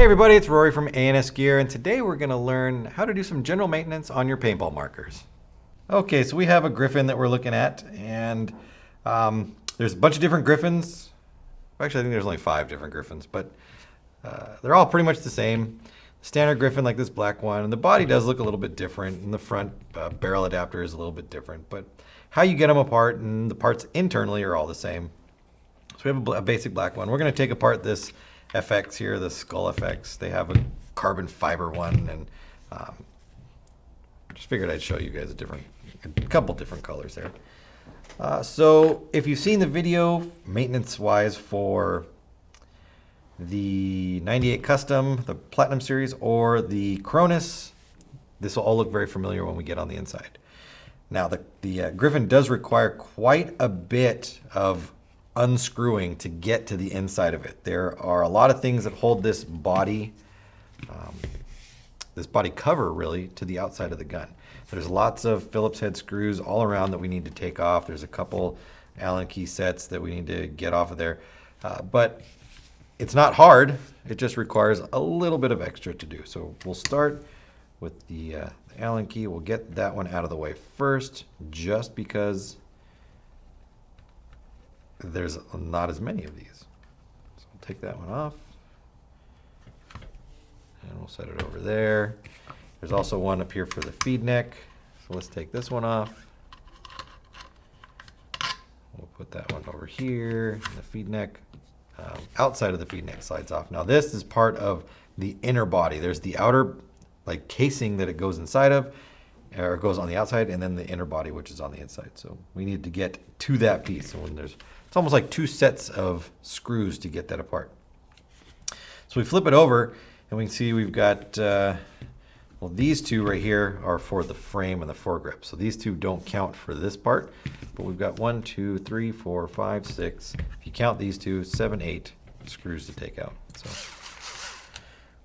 Hey everybody, it's Rory from A&S Gear, and today we're going to learn how to do some general maintenance on your paintball markers. Okay, so we have a Gryphon that we're looking at, and there's a bunch of different Gryphons. Actually, I think there's only 5 different Gryphons, but they're all pretty much the same. Standard Gryphon, like this black one, and the body does look a little bit different, and the front barrel adapter is a little bit different, but how you get them apart and the parts internally are all the same. So we have a basic black one. We're going to take apart this FX here, the Skull FX. They have a carbon fiber one, and just figured I'd show you guys a couple different colors there. So if you've seen the video maintenance-wise for the 98 Custom, the Platinum Series, or the Cronus, this will all look very familiar when we get on the inside. Now the Gryphon does require quite a bit of unscrewing to get to the inside of it. There are a lot of things that hold this body cover really to the outside of the gun. There's lots of Phillips head screws all around that we need to take off. There's a couple Allen key sets that we need to get off of there, but it's not hard. It just requires a little bit of extra to do. So we'll start with the Allen key. We'll get that one out of the way first, just because there's not as many of these. So we'll take that one off, and we'll set it over there. There's also one up here for the feed neck. So let's take this one off. We'll put that one over here. And the feed neck, outside of the feed neck slides off. Now this is part of the inner body. There's the outer like casing that it goes inside of, or it goes on the outside, and then the inner body, which is on the inside. So we need to get to that piece. So when it's almost like 2 sets of screws to get that apart. So we flip it over, and we can see we've got, well, these 2 right here are for the frame and the foregrip. So these 2 don't count for this part, but we've got 1, 2, 3, 4, 5, 6. If you count these 2, 7, 8 screws to take out. So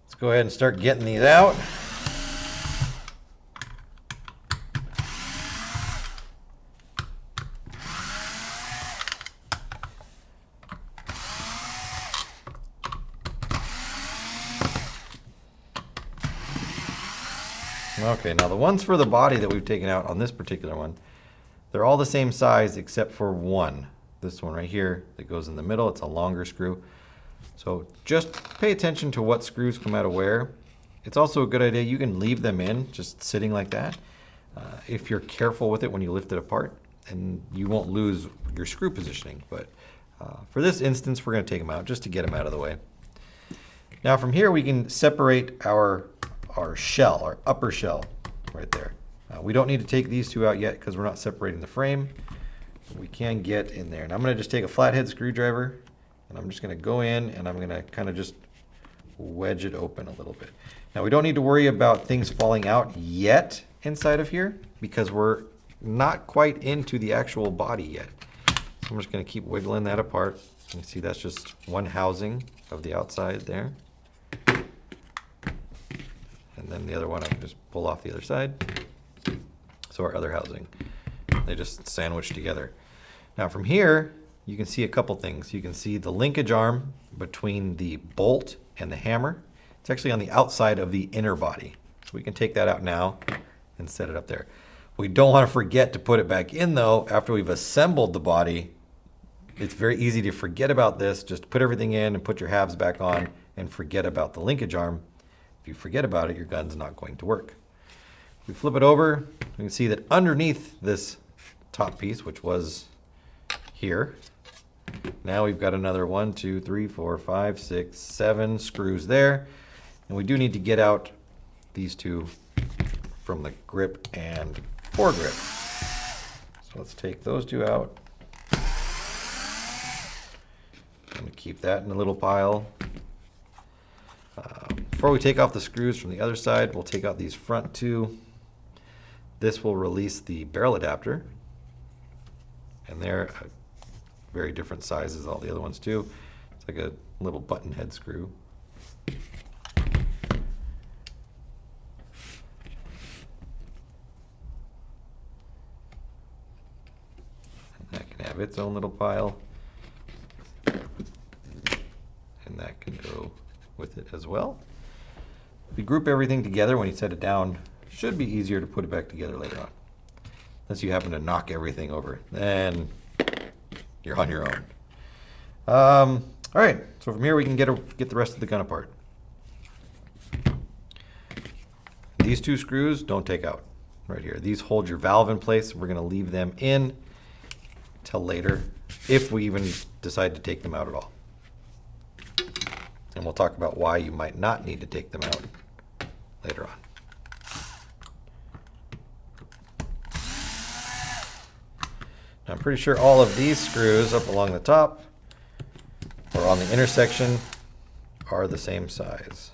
let's go ahead and start getting these out. Okay, now the ones for the body that we've taken out on this particular one, they're all the same size except for one. This one right here that goes in the middle, it's a longer screw. So just pay attention to what screws come out of where. It's also a good idea, you can leave them in just sitting like that if you're careful with it when you lift it apart, and you won't lose your screw positioning. But for this instance, we're going to take them out just to get them out of the way. Now from here we can separate our shell, our upper shell right there. We don't need to take these 2 out yet because we're not separating the frame. We can get in there. And I'm going to just take a flathead screwdriver, and I'm just going to go in, and I'm going to kind of just wedge it open a little bit. Now we don't need to worry about things falling out yet inside of here because we're not quite into the actual body yet. So I'm just going to keep wiggling that apart. You can see that's just one housing of the outside there. And then the other one I can just pull off the other side. So our other housing, they just sandwich together. Now from here, you can see a couple things. You can see the linkage arm between the bolt and the hammer. It's actually on the outside of the inner body. So we can take that out now and set it up there. We don't want to forget to put it back in though after we've assembled the body. It's very easy to forget about this. Just put everything in and put your halves back on and forget about the linkage arm. If you forget about it, your gun's not going to work. If we flip it over, we can see that underneath this top piece, which was here, now we've got another 1, 2, 3, 4, 5, 6, 7 screws there. And we do need to get out these 2 from the grip and foregrip. So let's take those 2 out. I'm going to keep that in a little pile. Before we take off the screws from the other side, we'll take out these front 2. This will release the barrel adapter, and they're very different sizes as all the other ones too. It's like a little button head screw. And that can have its own little pile, and that can go with it as well. If you group everything together when you set it down, it should be easier to put it back together later on. Unless you happen to knock everything over, then you're on your own. All right, so from here we can get the rest of the gun apart. These two screws don't take out right here. These hold your valve in place. We're going to leave them in till later, if we even decide to take them out at all. And we'll talk about why you might not need to take them out later on. Now, I'm pretty sure all of these screws up along the top or on the intersection are the same size.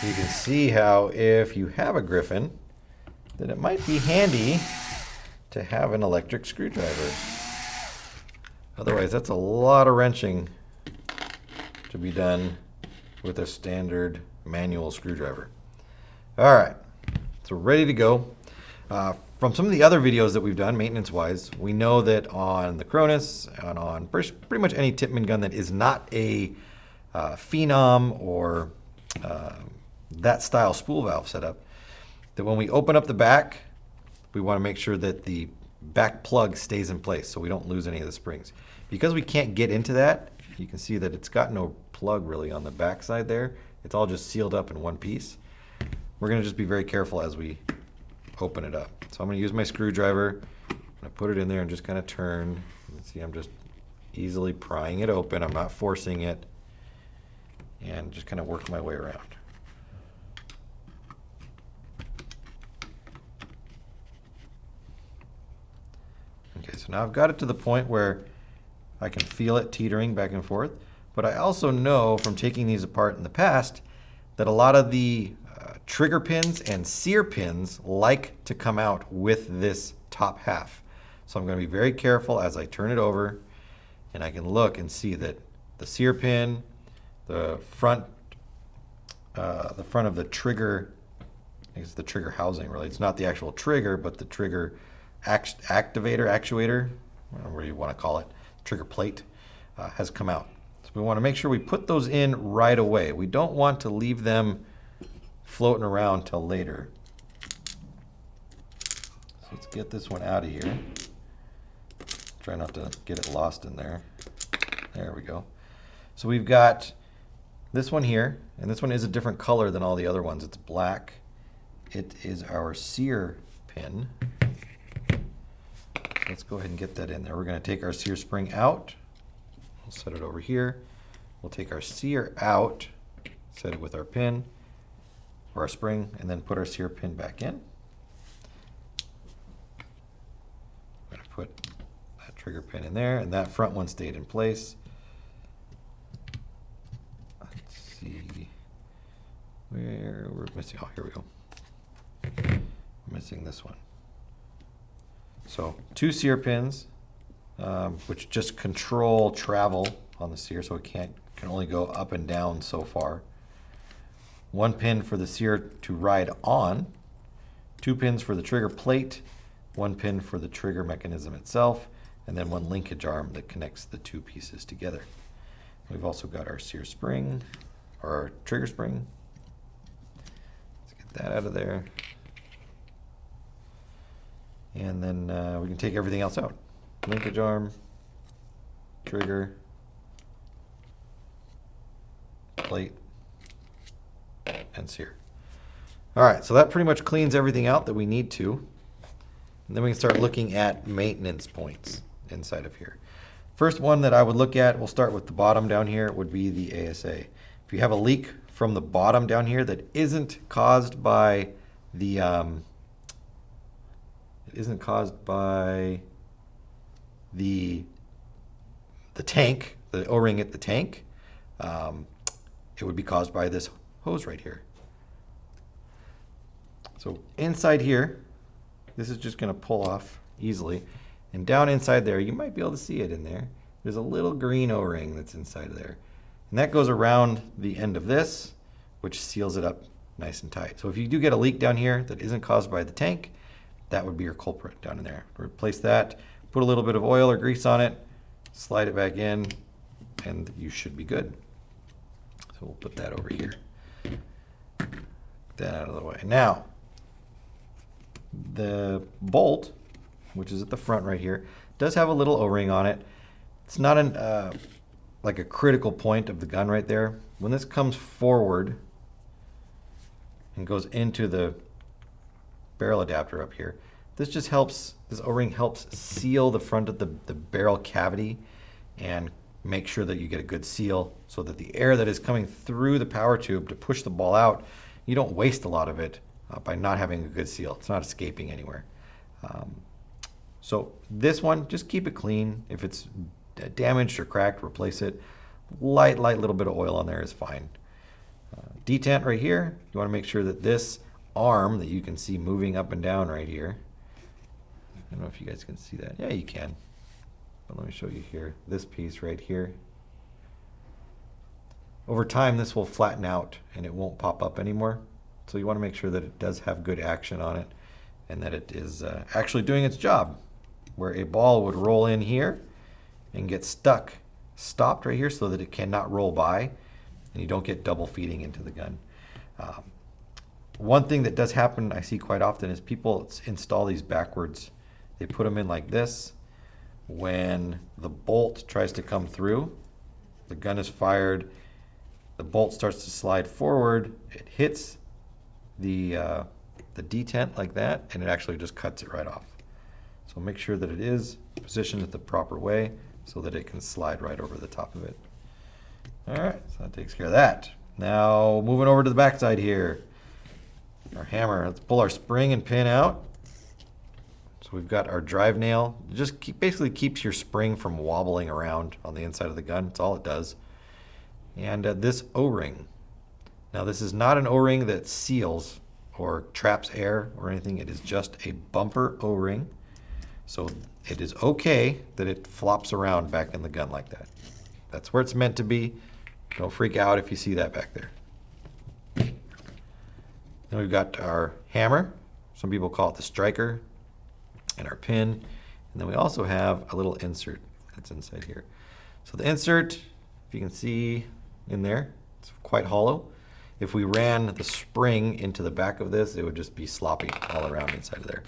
You can see how if you have a Gryphon, then it might be handy to have an electric screwdriver. Otherwise, that's a lot of wrenching to be done with a standard manual screwdriver. All right, so we're ready to go. From some of the other videos that we've done, maintenance-wise, we know that on the Cronus and on pretty much any Tippmann gun that is not a Phenom or that style spool valve setup, that when we open up the back, we want to make sure that the back plug stays in place so we don't lose any of the springs. Because we can't get into that, you can see that it's got no plug really on the back side there. It's all just sealed up in one piece. We're going to just be very careful as we open it up. So I'm going to use my screwdriver. I'm going to put it in there and just kind of turn. You can see I'm just easily prying it open. I'm not forcing it. And just kind of work my way around. Okay, so now I've got it to the point where I can feel it teetering back and forth, but I also know from taking these apart in the past that a lot of the trigger pins and sear pins like to come out with this top half. So I'm going to be very careful as I turn it over, and I can look and see that the sear pin, the front of the trigger, I think it's the trigger housing really. It's not the actual trigger, but the trigger actuator, whatever you want to call it, trigger plate, has come out. So we want to make sure we put those in right away. We don't want to leave them floating around till later. So let's get this one out of here. Try not to get it lost in there. There we go. So we've got this one here, and this one is a different color than all the other ones. It's black. It is our sear pin. Let's go ahead and get that in there. We're going to take our sear spring out. We'll set it over here. We'll take our sear out, set it with our pin or our spring, and then put our sear pin back in. I'm going to put that trigger pin in there, and that front one stayed in place. Let's see where we're missing. Oh, here we go. We're missing this one. So 2 sear pins, which just control travel on the sear, so it can only go up and down so far. 1 pin for the sear to ride on, 2 pins for the trigger plate, 1 pin for the trigger mechanism itself, and then 1 linkage arm that connects the 2 pieces together. We've also got our sear spring, or our trigger spring. Let's get that out of there. And then we can take everything else out. Linkage arm, trigger, plate, and sear. All right, so that pretty much cleans everything out that we need to. And then we can start looking at maintenance points inside of here. First one that I would look at, we'll start with the bottom down here, would be the ASA. If you have a leak from the bottom down here that isn't caused by the tank, the O-ring at the tank, it would be caused by this hose right here. So inside here, this is just going to pull off easily. And down inside there, you might be able to see it in there. There's a little green O-ring that's inside of there. And that goes around the end of this, which seals it up nice and tight. So if you do get a leak down here that isn't caused by the tank, that would be your culprit down in there. Replace that, put a little bit of oil or grease on it, slide it back in, and you should be good. So we'll put that over here. Get that out of the way. Now, the bolt, which is at the front right here, does have a little O-ring on it. It's not like a critical point of the gun right there. When this comes forward and goes into the barrel adapter up here, this O-ring helps seal the front of the barrel cavity and make sure that you get a good seal so that the air that is coming through the power tube to push the ball out, you don't waste a lot of it by not having a good seal. It's not escaping anywhere. So this one, just keep it clean. If it's damaged or cracked, replace it. Light little bit of oil on there is fine. Detent right here, you want to make sure that this arm that you can see moving up and down right here, I don't know if you guys can see that. Yeah, you can. But let me show you here. This piece right here. Over time, this will flatten out and it won't pop up anymore. So you want to make sure that it does have good action on it and that it is actually doing its job. Where a ball would roll in here and get stopped right here so that it cannot roll by and you don't get double feeding into the gun. One thing that does happen, I see quite often, is people install these backwards. They put them in like this. When the bolt tries to come through, the gun is fired, the bolt starts to slide forward, it hits the detent like that, and it actually just cuts it right off. So make sure that it is positioned the proper way so that it can slide right over the top of it. All right, so that takes care of that. Now moving over to the back side here. Our hammer, let's pull our spring and pin out. So we've got our drive nail. It just basically keeps your spring from wobbling around on the inside of the gun. That's all it does. And this O-ring. Now this is not an O-ring that seals or traps air or anything. It is just a bumper O-ring. So it is okay that it flops around back in the gun like that. That's where it's meant to be. Don't freak out if you see that back there. Then we've got our hammer. Some people call it the striker. And our pin. And then we also have a little insert that's inside here. So the insert, if you can see in there, it's quite hollow. If we ran the spring into the back of this, it would just be sloppy all around inside of there.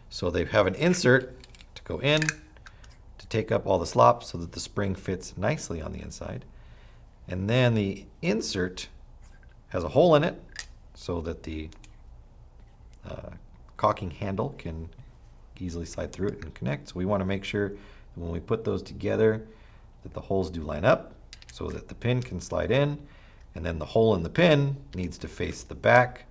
So they have an insert to go in to take up all the slop so that the spring fits nicely on the inside. And then the insert has a hole in it so that the caulking handle can easily slide through it and connect. So we want to make sure that when we put those together that the holes do line up so that the pin can slide in, and then the hole in the pin needs to face the back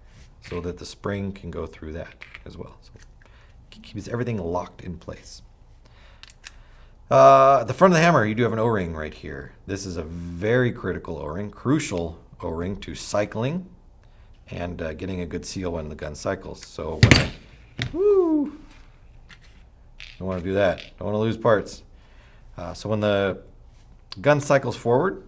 so that the spring can go through that as well. So it keeps everything locked in place. At the front of the hammer, you do have an O-ring right here. This is a very critical O-ring, crucial O-ring to cycling and getting a good seal when the gun cycles. So when don't want to do that. Don't want to lose parts. So when the gun cycles forward,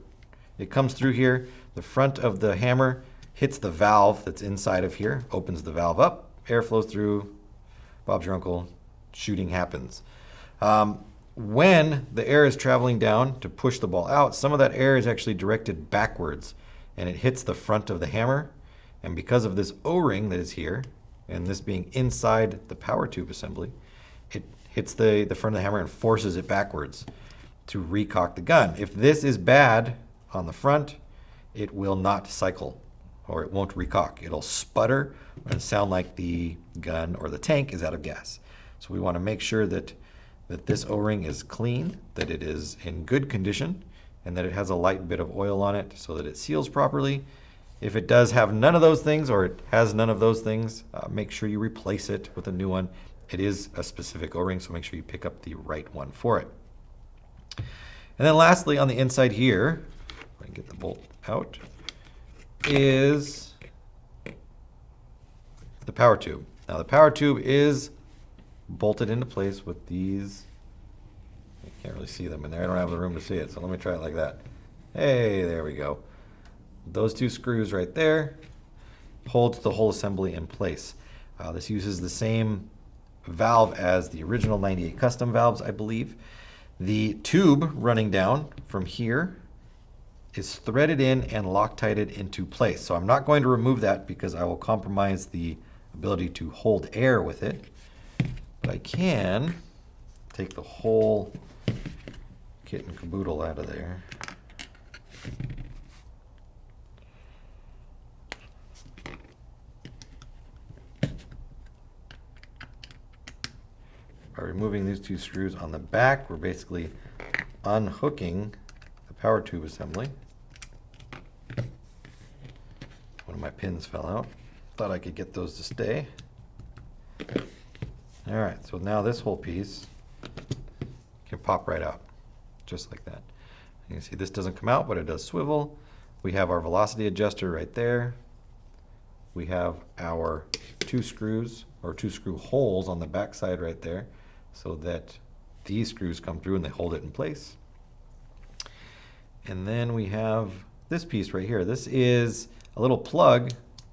it comes through here. The front of the hammer hits the valve that's inside of here, opens the valve up, air flows through, Bob's your uncle, shooting happens. When the air is traveling down to push the ball out, some of that air is actually directed backwards and it hits the front of the hammer. And because of this O-ring that is here, and this being inside the power tube assembly, it hits the front of the hammer and forces it backwards to recock the gun. If this is bad on the front, it will not cycle or it won't recock. It'll sputter and sound like the gun or the tank is out of gas. So we want to make sure that this O-ring is clean, that it is in good condition, and that it has a light bit of oil on it so that it seals properly. If it does have none of those things or it has none of those things, make sure you replace it with a new one. It is a specific O-ring, so make sure you pick up the right one for it. And then lastly, on the inside here, if I can get the bolt out, is the power tube. Now the power tube is bolted into place with these, I can't really see them in there, I don't have the room to see it, so let me try it like that. Hey, there we go. Those two screws right there holds the whole assembly in place. This uses the same valve as the original 98 custom valves, I believe. The tube running down from here is threaded in and Loctited into place. So I'm not going to remove that because I will compromise the ability to hold air with it. But I can take the whole kit and caboodle out of there. By removing these two screws on the back, we're basically unhooking the power tube assembly. One of my pins fell out. Thought I could get those to stay. All right, so now this whole piece can pop right out, just like that. You can see this doesn't come out, but it does swivel. We have our velocity adjuster right there. We have our two screws, or two screw holes on the back side right there, so that these screws come through and they hold it in place. And then we have this piece right here. This is a little plug.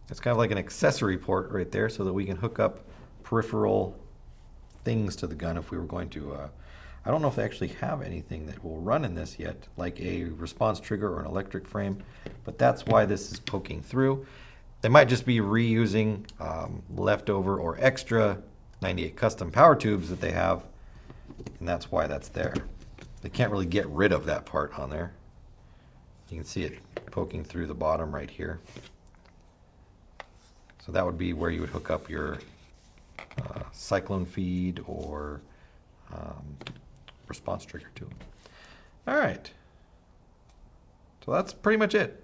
It's kind of like an accessory port right there so that we can hook up peripheral things to the gun if we were going to. I don't know if they actually have anything that will run in this yet, like a response trigger or an electric frame, but that's why this is poking through. They might just be reusing leftover or extra 98 custom power tubes that they have, and that's why that's there. They can't really get rid of that part on there. You can see it poking through the bottom right here. So that would be where you would hook up your cyclone feed or response trigger to. All right. So that's pretty much it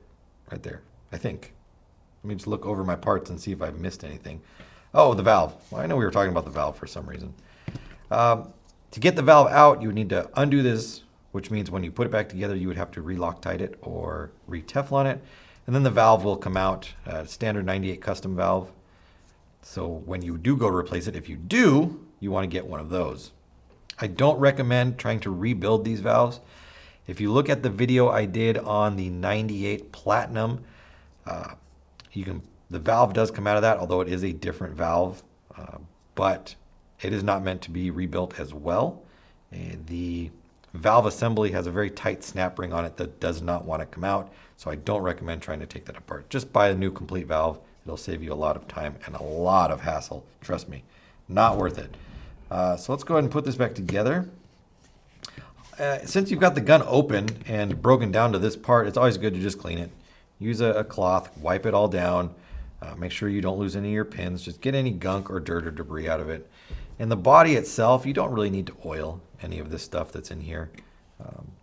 right there, I think. Let me just look over my parts and see if I've missed anything. Oh, the valve. Well, I know we were talking about the valve for some reason. To get the valve out, you would need to undo this, which means when you put it back together, you would have to re-Loctite it or re-Teflon it. And then the valve will come out, standard 98 custom valve. So when you do go to replace it, if you do, you want to get one of those. I don't recommend trying to rebuild these valves. If you look at the video I did on the 98 Platinum, the valve does come out of that, although it is a different valve, but it is not meant to be rebuilt as well. And the valve assembly has a very tight snap ring on it that does not want to come out, so I don't recommend trying to take that apart. Just buy a new complete valve. It'll save you a lot of time and a lot of hassle. Trust me, not worth it. So let's go ahead and put this back together. Since you've got the gun open and broken down to this part, it's always good to just clean it. Use a cloth, wipe it all down. Make sure you don't lose any of your pins. Just get any gunk or dirt or debris out of it. And the body itself, you don't really need to oil any of this stuff that's in here.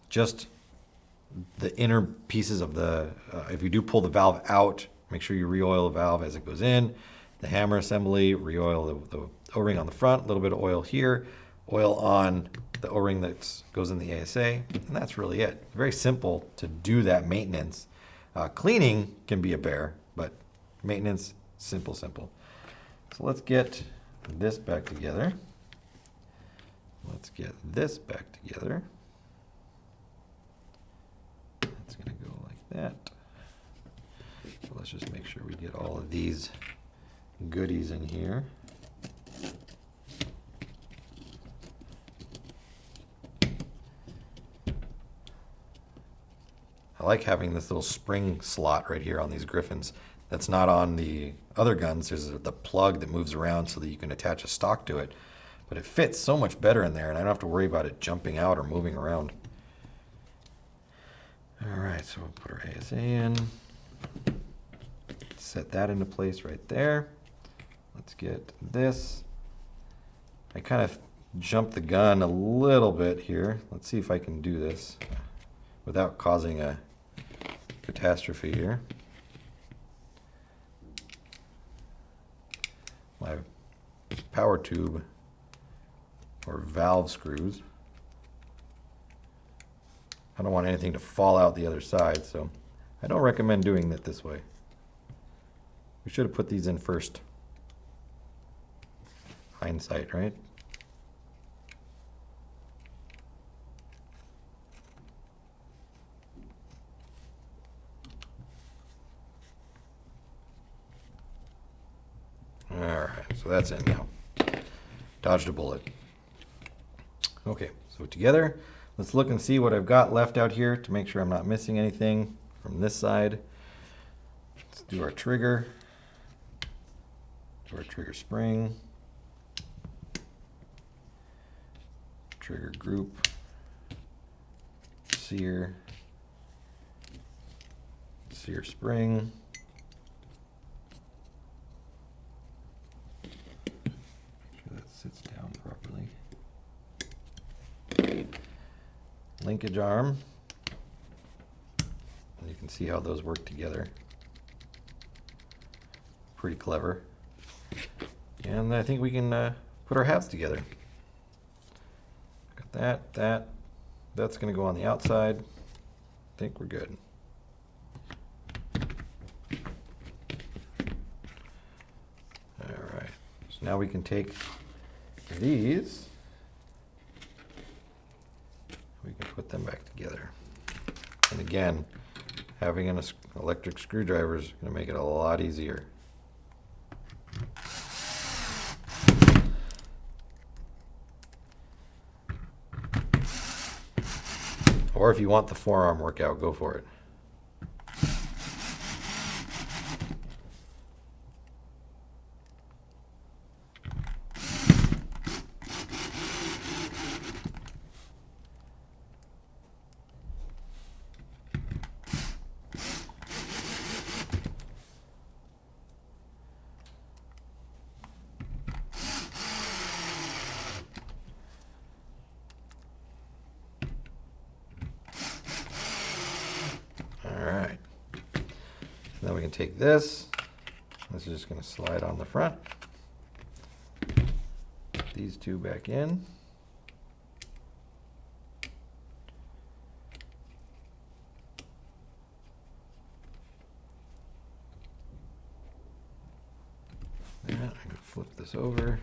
Just the inner pieces of the, if you do pull the valve out, make sure you re-oil the valve as it goes in. The hammer assembly, re-oil the O-ring on the front, a little bit of oil here, oil on the O-ring that goes in the ASA, and that's really it. Very simple to do that maintenance. Cleaning can be a bear, but maintenance, simple. So let's get this back together. Let's get this back together. That's going to go like that. So let's just make sure we get all of these goodies in here. I like having this little spring slot right here on these Gryphons. That's not on the other guns. There's the plug that moves around so that you can attach a stock to it. But it fits so much better in there, and I don't have to worry about it jumping out or moving around. All right, so we'll put our ASA in. Set that into place right there. Let's get this. I kind of jumped the gun a little bit here. Let's see if I can do this without causing a catastrophe here. My power tube or valve screws. I don't want anything to fall out the other side, so I don't recommend doing it this way. We should have put these in first. Hindsight, right? All right, so that's in now. Dodged a bullet. Okay, so together, Let's look and see what I've got left out here to make sure I'm not missing anything from this side. Let's do our trigger. Do our trigger spring. Trigger group. Sear. Sear spring. Make sure that sits down properly. Linkage arm. And you can see how those work together. Pretty clever. And I think we can put our halves together. Got that. That's going to go on the outside. I think we're good. All right. So now we can take these. We can put them back together. And again, having an electric screwdriver is going to make it a lot easier. Or if you want the forearm workout, go for it. Then we can take this. This is just going to slide on the front. Put these two back in. I'm going to flip this over.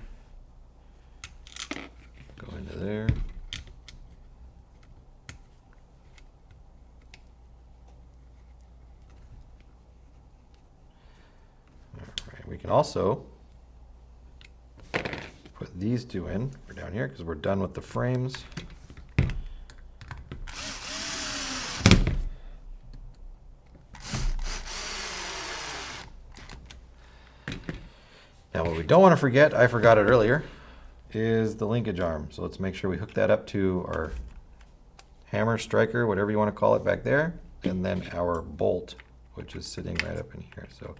Go into there. We can also put these two in. We're down here because we're done with the frames. Now what we don't want to forget, I forgot it earlier, is the linkage arm. So let's make sure we hook that up to our hammer, striker, whatever you want to call it back there, and then our bolt, which is sitting right up in here. So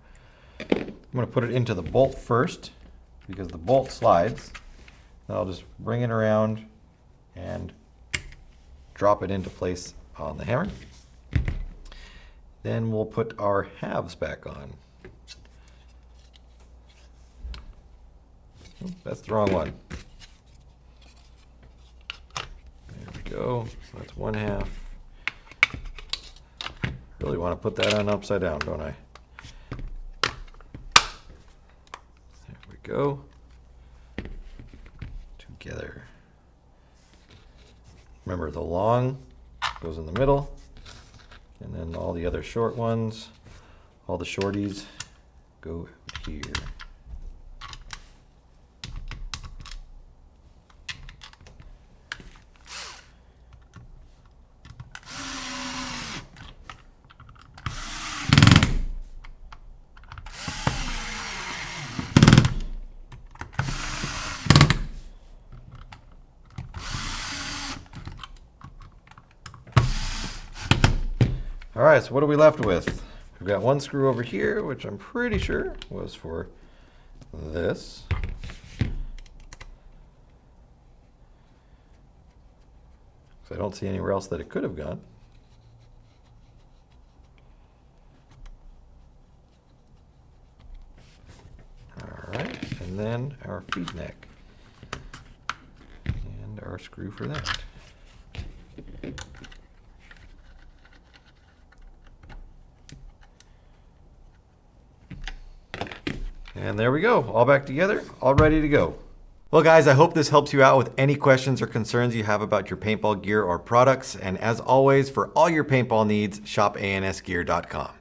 I'm going to put it into the bolt first because the bolt slides. Then I'll just bring it around and drop it into place on the hammer. Then we'll put our halves back on. Oh, that's the wrong one. There we go. So that's one half. Really want to put that on upside down, don't I? Go together. Remember, the long goes in the middle, and then all the other short ones, all the shorties, go out here. All right, so what are we left with? We've got one screw over here, which I'm pretty sure was for this. So I don't see anywhere else that it could have gone. All right, and then our feed neck. And our screw for that. And there we go, all back together, all ready to go. Well guys, I hope this helps you out with any questions or concerns you have about your paintball gear or products. And as always, for all your paintball needs, shop ansgear.com.